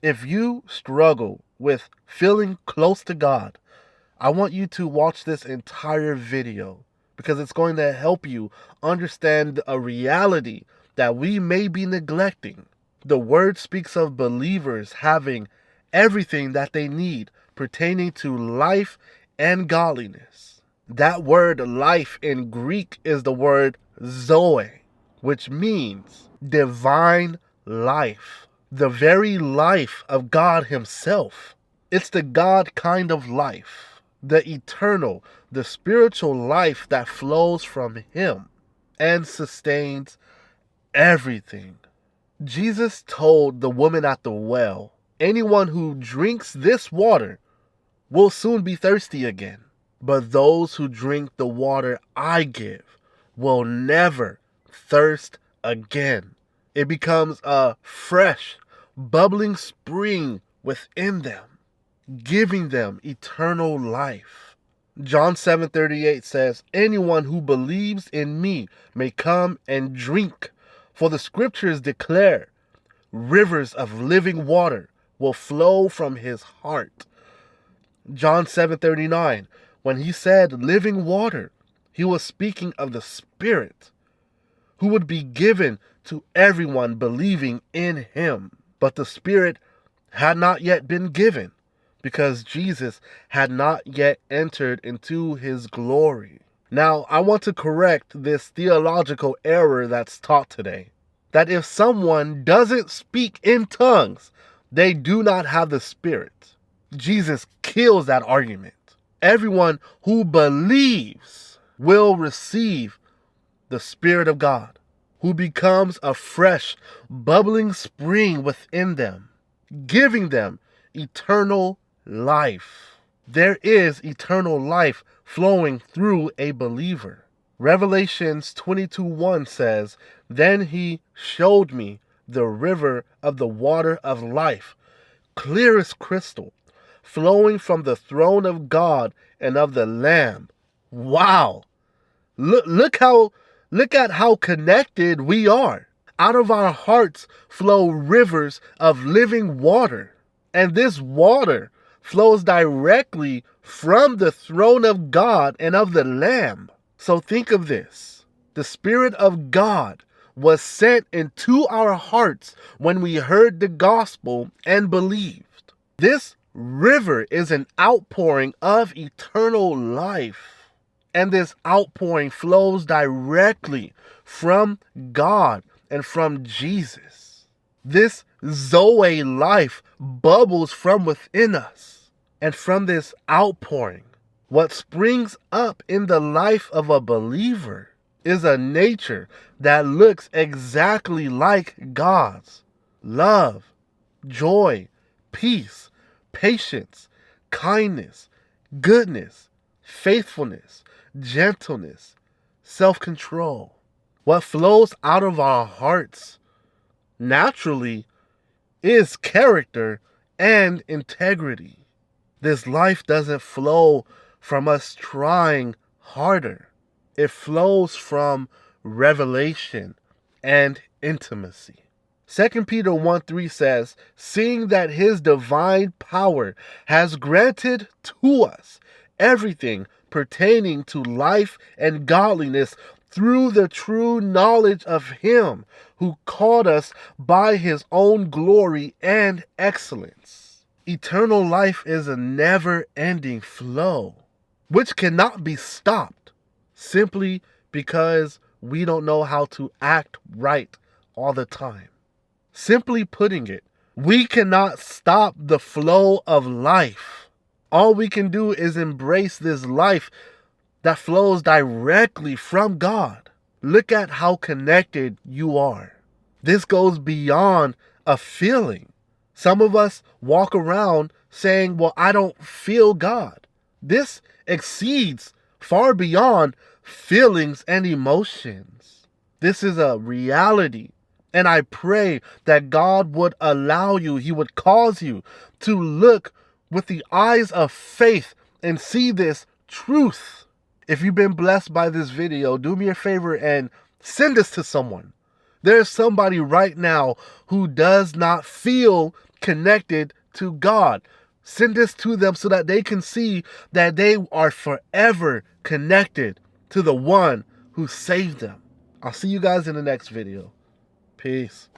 If you struggle with feeling close to God, I want you to watch this entire video because it's going to help you understand a reality that we may be neglecting. The word speaks of believers having everything that they need pertaining to life and godliness. That word life in Greek is the word zoe, which means divine life, the very life of God Himself. It's the God kind of life, the eternal, the spiritual life that flows from Him and sustains everything. Jesus told the woman at the well, anyone who drinks this water will soon be thirsty again. But those who drink the water I give will never thirst again. It becomes a fresh, bubbling spring within them, giving them eternal life. John 7:38 says, anyone who believes in me may come and drink, for the scriptures declare rivers of living water will flow from his heart. John 7:39, when he said living water, he was speaking of the Spirit who would be given to everyone believing in him. But the Spirit had not yet been given because Jesus had not yet entered into his glory. Now, I want to correct this theological error that's taught today, that if someone doesn't speak in tongues, they do not have the Spirit. Jesus kills that argument. Everyone who believes will receive the Spirit of God, who becomes a fresh, bubbling spring within them, giving them eternal life. There is eternal life flowing through a believer. Revelations 22:1 says, then he showed me the river of the water of life, clear as crystal, flowing from the throne of God and of the Lamb. Wow. Look at how connected we are. Out of our hearts flow rivers of living water. And this water flows directly from the throne of God and of the Lamb. So think of this. The Spirit of God was sent into our hearts when we heard the gospel and believed. This river is an outpouring of eternal life. And this outpouring flows directly from God and from Jesus. This Zoe life bubbles from within us. And from this outpouring, what springs up in the life of a believer is a nature that looks exactly like God's. Love, joy, peace, patience, kindness, goodness, faithfulness, gentleness, self-control. What flows out of our hearts naturally is character and integrity. This life doesn't flow from us trying harder. It flows from revelation and intimacy. 2 Peter 1:3 says, seeing that his divine power has granted to us everything pertaining to life and godliness through the true knowledge of him who called us by his own glory and excellence. Eternal life is a never-ending flow, which cannot be stopped simply because we don't know how to act right all the time. Simply putting it, we cannot stop the flow of life. All we can do is embrace this life that flows directly from God. Look at how connected you are. This goes beyond a feeling. Some of us walk around saying, well, I don't feel God. This exceeds far beyond feelings and emotions. This is a reality. And I pray that God would allow you, He would cause you to look with the eyes of faith and see this truth. If you've been blessed by this video, do me a favor and send this to someone. There's somebody right now who does not feel connected to God. Send this to them so that they can see that they are forever connected to the one who saved them. I'll see you guys in the next video. Peace.